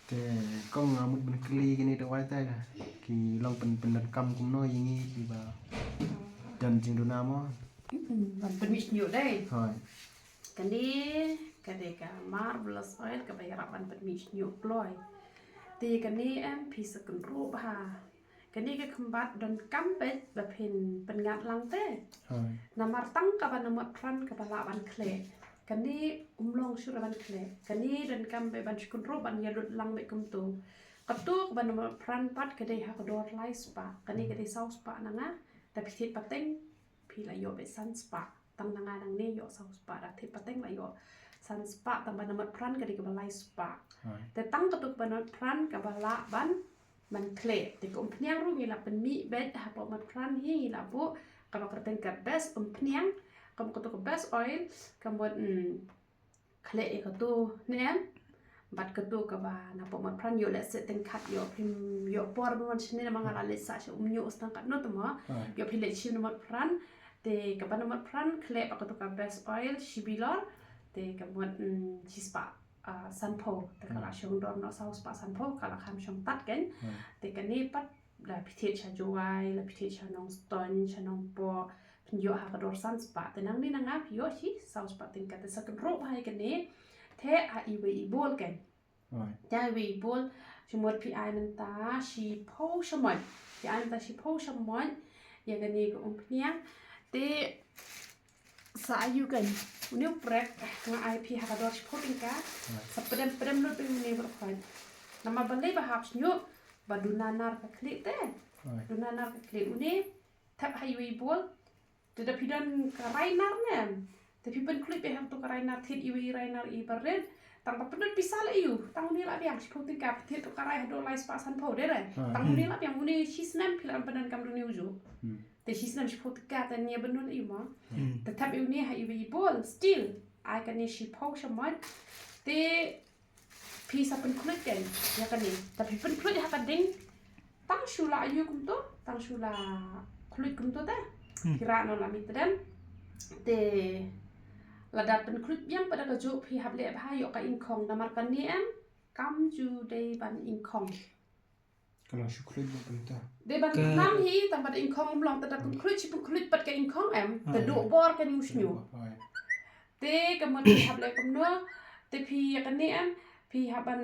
Te kong ngamut ben keli gini dak waita ka. Ki long pen kam kumno yingi ki ba. Dan jing dona mo. Ban mihshniuh dai. Hoi. Kani kadeka marvelous oil ka bayar ban mihshniuh ploy. Ti kani em pi sakun ru ba. Kani ka kembat don kampet ba pen ngat lang te. Hoi. Namar tang ka ban namot pran ka bala ban kle. Kani umlong syura ban kle. Kani dan kampe ban sakun ru ban yalut lang be kumtu. Katuk ban namot pran pat kadai ha kodor lai spa. Kani kadai saus spa nanga tapi tit pateng pi la yo be san spa. Tang nanga nang ne yo saus spa da tit pateng la yo san spa tang ban namot pran kadai ka balai spa. Te tang katuk ban namot pran ka bala ban man kle. Te ko umphniang ru ngila pen mi bed ha po mat pran hi ngila bu ka ba kerten ka best umphniang kamu katuk best oil kamu buat kle e katu nem bat katu ka ba na po mat pran yo let's set kat yo prim yo por mon sini na mga lalit sa siya umnyo stang kat no tuma yo pile chi na mat pran te ka ba na mat pran kle pa katu ka best oil shibilor te ka buat chispa sanpo te kala syong dor no saus pa sanpo kala kham syong tat ken te kani pat la pitit cha juai la pitit cha nong ston cha nong po yo ha kador san spa tenang ni nanga yo hi saus pa tin kata sa ro hai kene the a i we bol ken ja we bol chumot pi ai menta shi po shamon pi ai menta shi po shamon ya kene ko umphniang te sa ayu kan uniu prek nga ai pi ha kador shi po tin ka sa pedem lo pe ni ro khan nama balai ba hap nyu badunanar ka klik te dunanar ka klik uni tap hai we bol tidak pidan karainar nem, tapi pen klip yang tu karainar tit iwi rainar I beren, tang papen pisah le iu, tang ni lah yang sepuluh tingkat tit tu karai hado lai sepasan pau deh, tang ni lah yang uni sisnem pilan penan kam dunia uju, te sisnem sepuluh tingkat dan ni benul iu mah, tetapi uni hai iwi bol still, I kan ni sipau semua, te pisah pen klip kan, ya kan ni, tapi pen klip ya kan ding, tang shula iu kumto, tang shula klip kumto deh. Kira no la mitram te lada pen klip yang pada kejuk pi hable bha yo ka inkong namar kan ni em kam ju de ban inkong Kalau syukur itu perintah. de ban nam hi tam pada inkong mlong tada pen klip pat ka inkong em te do bor kan mihshniuh te kamon pi hable kumno te pi kan ni em pi haban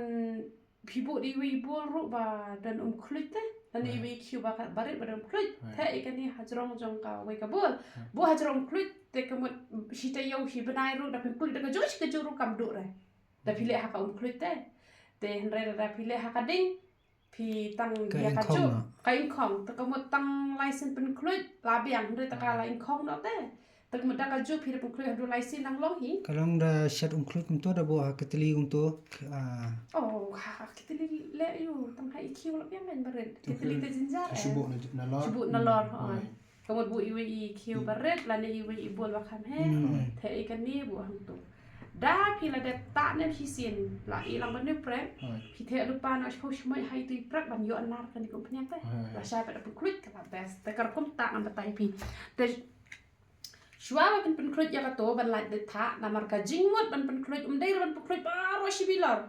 pi bu di wi bol ru ba dan klip te dan iwi kiu bakat barit badan kulit, teh ikan ni hajrong jong ka wei kabul, bu hajrong kulit teh kemut si teh yau si benai ru dapat kulit dekat jauh si kejuru kam duk re, dah pilih hak kulit teh henry dah pilih hak kading, pi tang dia kacu, kain kong, teh kemut tang license pen kulit labiang henry tak kalah inkong no teh, teh kemut dah kacu pilih pen kulit hadu license nang long hi. Kalau dah set kulit untuk dah buat keteli untuk. Oh, kita le you tam hai kiu la piang kan baret kita li te jinjar Syubuk nalor kamu bu iwi kiu baret la ne iwi bol wa kham he the ikan ni bu hang tu da pi la de ta ne pi sin la I lang ban ne prep pi the lupa na sho shmai hai tu prep ban yo anar kan ko pnya te la sha pa da kulit ka best te kar kum ta am tai pi te shwa ban pen kulit ya ka to ban la de ta na mar ka jingmot ban pen kulit dai ban pen kulit baro shibilar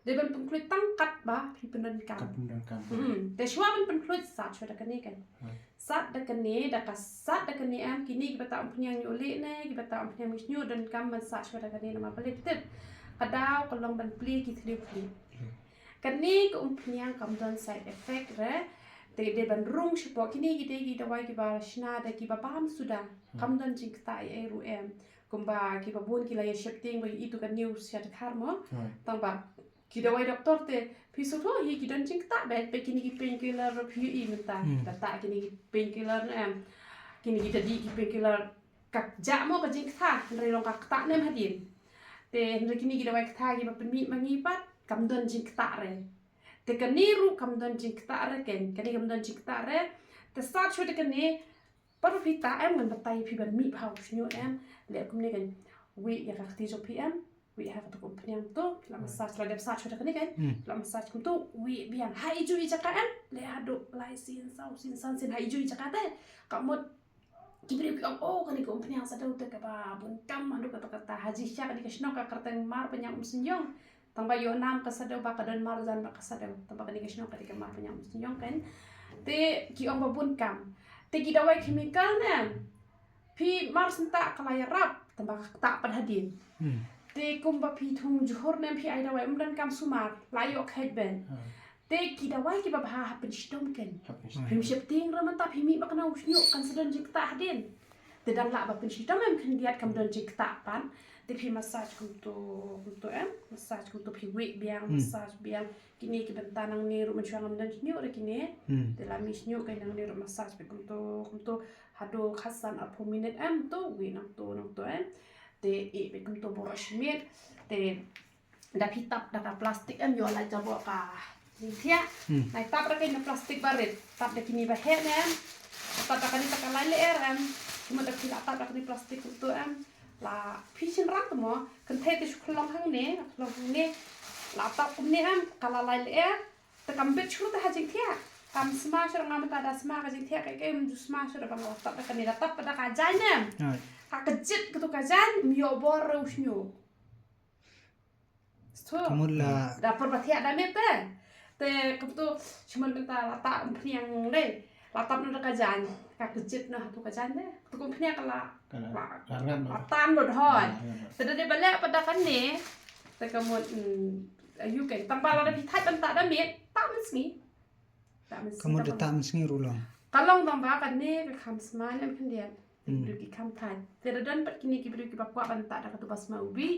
dia ban pengkulit tangkat bah pi penan kam. Te shwa ban pengkulit sat shwa da kani kan. Sat da kani da ka sat da kani am kini kita tak umphniang nyole ne kita tak umphniang mihshniuh dan kam ban sat shwa da kani nama pelit tip. Kadau kolong ban pli ki thli pli. Kani ko umphniang kam don side effect re te de ban rung shpo kini kita wai ki ba shna da ki ba paham sudah. Kam don jing ta ai ru em. Kumba ki ba bun ki la ya shifting ba itu kan news ya karmo. Tang ba kita wai doktor te pisu tu hi kita jing tak bet pe kini ki painkiller ro pi I menta tak kini ki painkiller em kini kita di ki painkiller kak ja mo ka jing tha re long kak ta nem hadin te re kini kita wai tha ki ba pemi mangi pat kam don jing ta re te kani ru kam don jing ta re ken kani kam don jing ta re te start show te kani par pi ta em ngan batai pi ban mi phau shnu em le kum ne kan wi ya ka ti jo pm we have to umphniang tu la massage la massage dah kini kan la massage kum tu we biang hai ju I jakaan le adu lai sin sau sin san sin hai ju I jakate kamut kibri oh kan ko umphniang sa dau te ka ba bun kam adu kata haji syak di kasno ka karteng mar penyang umsenyong tambah yo nam kasadeu ba kadan marzan ba kasadeu tambah kani kesno kadi kemar penyam nyong kan te ki ong babun kam te ki dawai chemical ne pi mars ta kalaya rap tambah tak padhadin te kumba pi thung johor ne pi ai dawai umdan kam sumar layo khet ben te ki dawai ki ba ha hapen stom kan pim shep ting raman ta pi mi ba kana usnyo kan sedan jik ta hadin te dang la ba pen stom em kan giat kam don jik ta pan te pi massage kuntu massage kuntu pi wik biang massage biang kini ki bentanang ni ru mencuang am dan nyu re kini te la mihshniuh kai nang ni ru massage pe kuntu hado khasan ar po minute am to wi nang to te e be kuntu boros mit te da hitap da ka plastik am yo la jabo ka thia nai tap ra kai na plastik baret tap da kini ba he ne tap da kani ta lai le am cuma da kila tap da kani plastik kuntu am la pishin rak mo kan the te shuklong hang ne la tap kum ne am kala lai le ta kam bet chhu ta ha jing thia kam smash ra ngam ta da smash jing thia kai mu smash ra bang tap da kani da tap da ka jan ne ka kejit gitu ka jan mio bor usnyo sto da por bathia da mete te kutu cuma ta la ta umphniang le la tap na ka jan ka kejit na tu ka jan ne tu umphniang kala tanหมดหอยแต่เดี๋ยวไปแล้วประดากันเนี่ยแต่ก็หมดอายุเก่งตั้งบ้านเราได้พิทัยตั้งตาได้เมียตามันสีตามันสี kamu datang mensengi rulang ก็ลองตั้งบ้านกันเนี่ยไปคำสมาร์ทคนเดียวดูกี่คำไทยแต่เดินไปกินนี่กี่ไปดูกี่บักว่าบันตาได้ก็ตัวบัสมาอุบี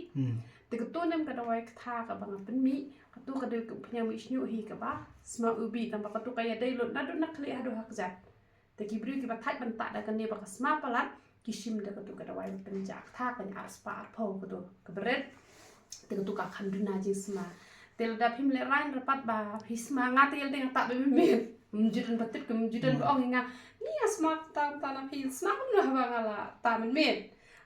แต่ก็ตัวเนี่ยมันก็ได้ไว้ท่ากับบางเป็นมีก็ตัวก็ดูกับพญาmihshniuhฮีกับบ้าสมาอุบีตั้งบ้านก็ตัวก็ยังได้หลุดนัดนักเลี้ยดูหักจัดแต่กี่ไปดูกี่บักไทยบันตาได้กันเนี่ยบักสมาปลัดkishim da katu kada wai penjak tha kan aspa arpo katu kabret te katu ka khanduna jisma tel da phim le rain rapat ba hisma nga tel deng ta be me mjudan batit kum mjudan ba ong nga ni asma ta na phi sma kum na ba ngala ta men me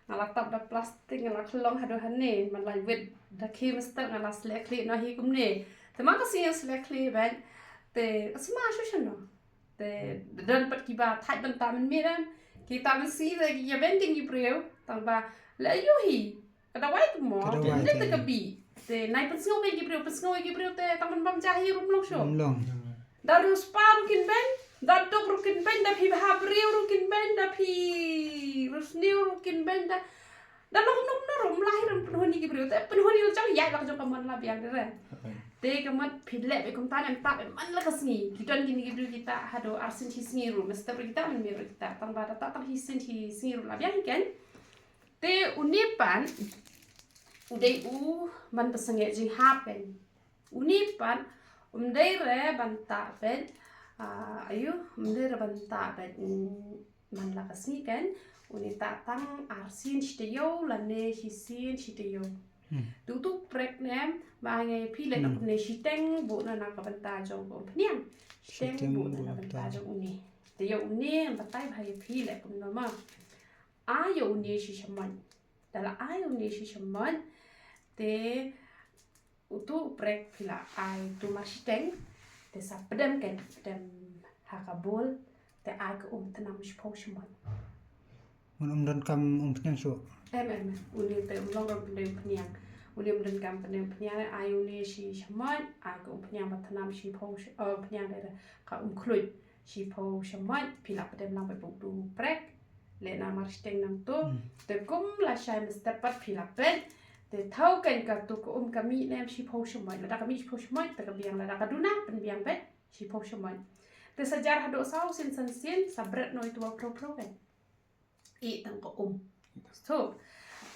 ngala tap da plastik ngala khlong hado hanne man lai wet da chemist ngala slek li na hi kum ne te ma ka si slek li ban te asma shu no te dan pat ki ba thai ban ta men me dan kita mesti lagi ya bending Ibreu tambah la yuhi kada wai tu mo te te kabi te nai pensngau be Ibreu te taman bam jahi rum long sho daru spar kin ben dar tok rukin ben da phi ha breu rukin ben da phi rusniu rukin ben da da long nom na rum lai rum penhoni Ibreu te penhoni lo chang yai la jo kaman la biang de te kamat phidle be kum tan am ta man la kasni kitan gini Ibreu kita hado arsin hi sngi ru mesta kita men mir kita tang ba ta tang hi sin hi sngi ru la biang ken te unipan udai man pasange jing hapen unipan dai re banta ben ayu dai re banta ben man la kasni ken unita tang arsin shiteyo lane hi sin shiteyo tu prek nem ba ngai phi le nak ne shiteng bu na na ka banta jong ko phniang shiteng bu na banta jong uni te yo uni batai bhai phi le kum no ma ayo uni shi shaman dala ayo uni shi shaman te utu prek phila ai tu ma shiteng te sa pedam ken pedam hakabol te ai ko tanam shpo shaman mun dan kam umphniang so uni te long ron phniang uni dan kam phniang ai uni shi shaman ai ko phniang bathanam shi pho phniang de ka khluit shi pho shaman phila pedam lang pe tu prek le na mar steng nang tu te kum la shai mr pat phila pen te thau ken ka tu ko kami nem shi pho shaman la da kami shi pho shaman te ka biang la da ka duna pen biang pe shi pho shaman te sajar hado sau sin sabret noi tu pro ken i tang ko so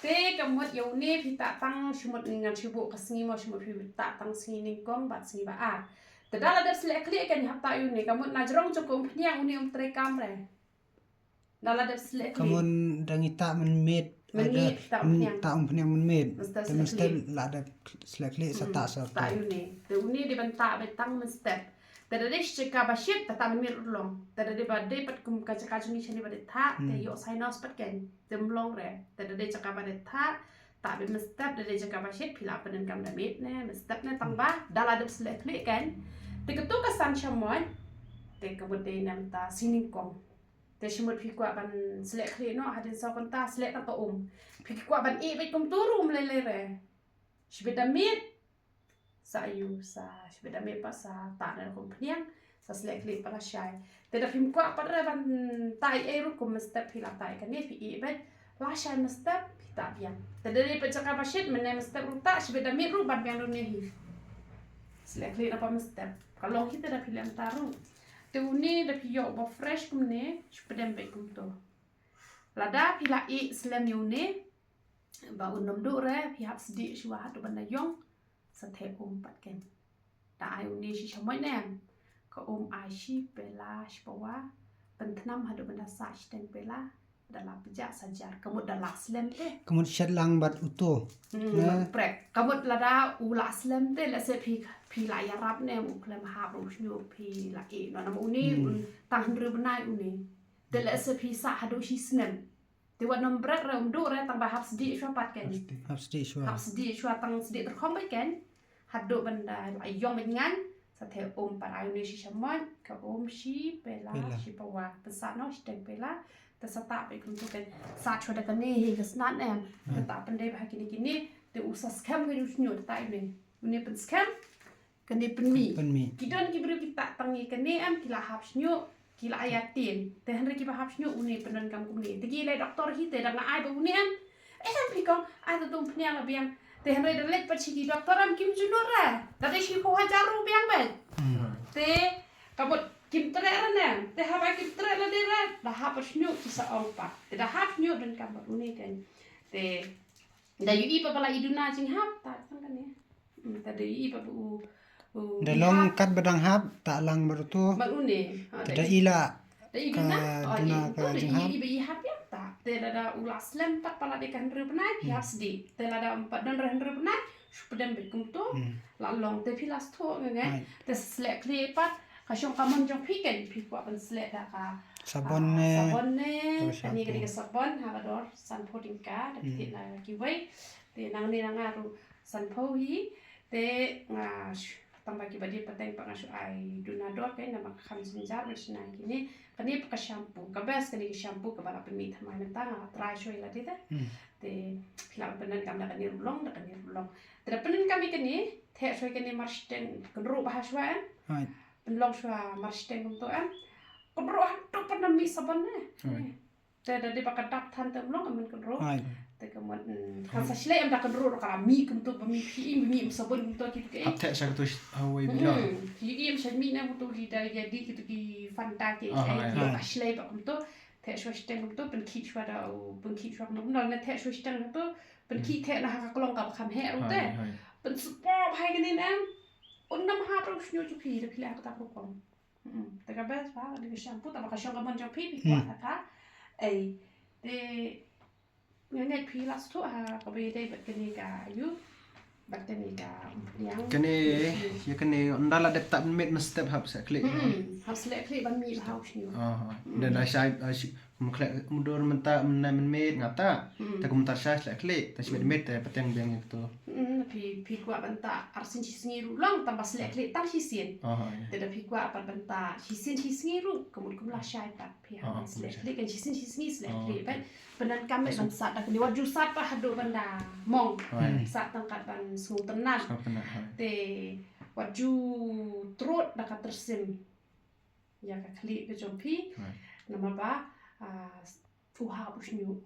te kamot yauni phita tang shumot ngan shibu kasngi mo shumot phita tang singi ning kong bat singi ba a te dala der selek kli kan hapta yuni kamot najrong chokom phniang uni tre kamre dala der selek kamun dangi ta men met ada ta umphniang men met te mesti la da selek li sa ta yuni te uni di banta be tang men step te de cheka ba shit ta tam mir long te de ba de pat kum ka cheka juni chani ba de tha te yo sinus pat ken te mlong re te de cheka ba de tha ta be mestap de cheka ba shit phila panen kam da met ne mestap ne tang ba dala de selek li ken te ketu ka san chamon te ka bo de nam ta sining kong te shimot phi kwa ban selek li no hadin sa kon ta selek ta phi kwa ban e be kum turum le re shibeda met sa ayu sa beda me pa sa ta na umphniang sa selek li para syai te da phim kwa pa ban tai e ru kum step phi la tai kan ni phi e bet la syai step phi ta biang te dari pe cakap basit men step ru ta beda me ru ban biang ru ne hi selek li apa step kalau kita da film taru te uni da phi yo ba fresh kum ne spedem be kum to lada phi la i slam yu ne ba unom du re phi hap sdi shwa tu ban na yong sa the pat ken ta ai uni shi chmoy nem ko ai shi pela shpawa pentnam hadu benda sa shten pela dalam pejak saja kemud dalam slam te kemud shadlang bat uto prek kemud lada ula slam te la se pi la ya rap ne u klem ha ru shnu pi la e no nam uni tang ru benai uni te la se pi sa hadu shi snem te wa nom brek re do re tang ba hap sdi shwa pat ken hap sdi shwa tang sdi ter khom bai ken hadu benda la yong ben ngan sa the pat ai uni shi chamon ka shi pela shi pawa pesa no shten pela te sata pe kum tu kan sa chwa da kan ni hi ka snat em te ta pen dei ba kini te usa scam ke us nyu ta ni pen scam kan ni pen mi ki don ki bru ki ta tang ni kan ni am ki la hap nyu ki la ayatin te henry ki ba hap nyu uni penan kam kum ni te ki le doktor hi te da na ai ba uni am pi kong ai ta tum phniang la biang te henry da let pa chi ki doktor am kim ju no ra da de shi ko ha jaru biang ben te kabut kim tre na te ha ba kim tre la de ra da ha pa nyu ki sa ong pa te da hap nyu dan kam ba uni kan te da yu i pa bala iduna jing hap ta tang kan ni ta de i pa bu dalong kat badang hap ta lang baruto ba uni da ila da iduna duna ka jing hap i hap ya ta te da ula slam pat pala de kan ru benai pi hap sdi te da empat dan ren ru benai supedem be kum to la long te pilas to ngai te slek kli pat ka shong ka mon jong pi ken pi kwa ban slek da ka sabon ne ani ka sabon ha ga dor san poding ka da ti na ki wai te nang ni nang aru san po hi te nga tambah ki badi pateng pa nga shu ai dunador kai na mak kham sinjar me sna kini kani pa shampoo ka bes kani shampoo ka bala pemit ma na ta try shoy la dita te pilang penan kam da kani rulong te penan kami kani the shoy kani marsten kan ru bah shwa hai penlong shwa marsten untuk am kan ru tu pernah mi sabon ne te da de pa kadap than tem long amen kan ru te kemuan kan sa shle am da kan ru ka mi kum tu mi pi mi sabon tu ki ke hap te sa tu hawai bila yi im shan mi na tu ki da ya di ki fanta ke ka shle ba kum tu te shwa sten kum tu pen ki shwa da pen ki shwa no na te shwa sten tu pen ki te na ha ka long ka kham he ru te pen spo hai ke ni na nam ha pro shnu chu pi de pila ka ta ko kom te ka bes ba de shampoo ta ka shong ka mon jong pi kwa ta ka ai te ngai pi las tu ha ka be de bet ke ni ka yu bet ke ni ka yang kene ya kene ndala de tak met step hap sa klik hap selek klik ban mi ha shnu dan asai mukhlek mundur menta men met ngata ta kumtar sha la klik ta sibet met ta pateng beng itu pi kwa banta arsin chi singiru long tambah selek klik tang chi sin te da pi kwa apa banta chi singiru kemudian kum la shai pat pi ha selek klik kan chi singi selek klik ban penan kami ban sat da ni waju sat pa hadu banda mong sat tangkat ban sung tenan te waju trot da ka tersim ya ka klik ke jompi nama ba fuha busnyu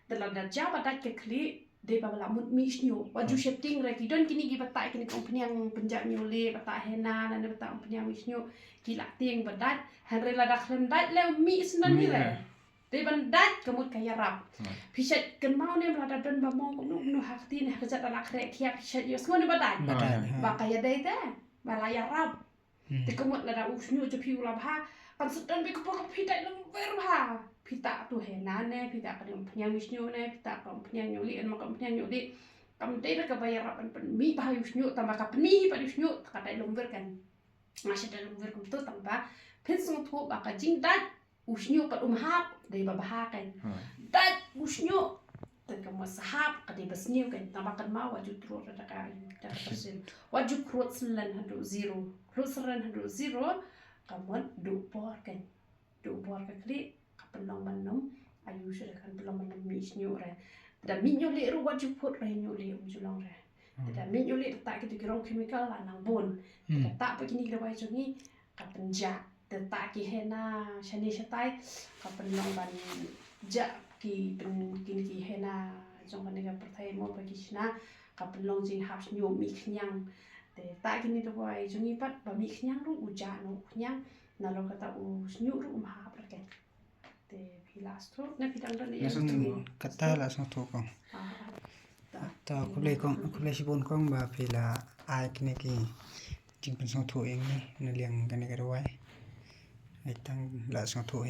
dalam darjah badat ke klik de bala mut mihshniuh waju shifting re ki don kini gi batai kini umphniang penjak nyole batai hena dan batai umphniang mihshniuh ki la ting badat henry la dak lem dat le mi senan ni re de bandat kemut kaya rap pisat ken mau ne la don ba mong nu hakti ne kejat ala krek kia pisat yo semua ne badat ba kaya dai ta bala ya rap te kemut la da usnyu je piu la ba kan sedan be ko pitai lu ver ba pita tu hena ne pita ka umphniang mihshniuh ne pita ka umphniang nyoli en maka umphniang nyoli kam dai ka bayar rapan pen mi ba mihshniuh tambah ka peni pa mihshniuh ka dai lumber kan masih da lumber kum tu tambah pensung tu ba ka jing dat usnyu pat hap dai ba bah kan dat usnyu te kamu sahap ka dai basniu kan tambah kan ma waju tro da ka tersin waju krut selan hadu zero kamu du por kan ka klik pelong manum ayu sudah kan pelong manum mihshniuh re da minyo le ru waju put re nyole julong re แต่mihshniuh le tak kita kira chemical lah nang bun tak begini kita buat jungi kapan ja tak ki hena shani shatai kapan long ban ja ki pen kini ki hena jong ban ga perthai mo bagi sna kapan long jing mihshniuh mihshniang te tak kini kita buat jungi pat ba mihshniang ru uja no khnyang na lo kata mihshniuh ru ha praket te pilas tu na pidang dan langsung kata langsung tu kong ta kulai sibun kong ba pila ai kini ki jing pen song tu eng ni na liang kan ni ka wai ai tang la song tu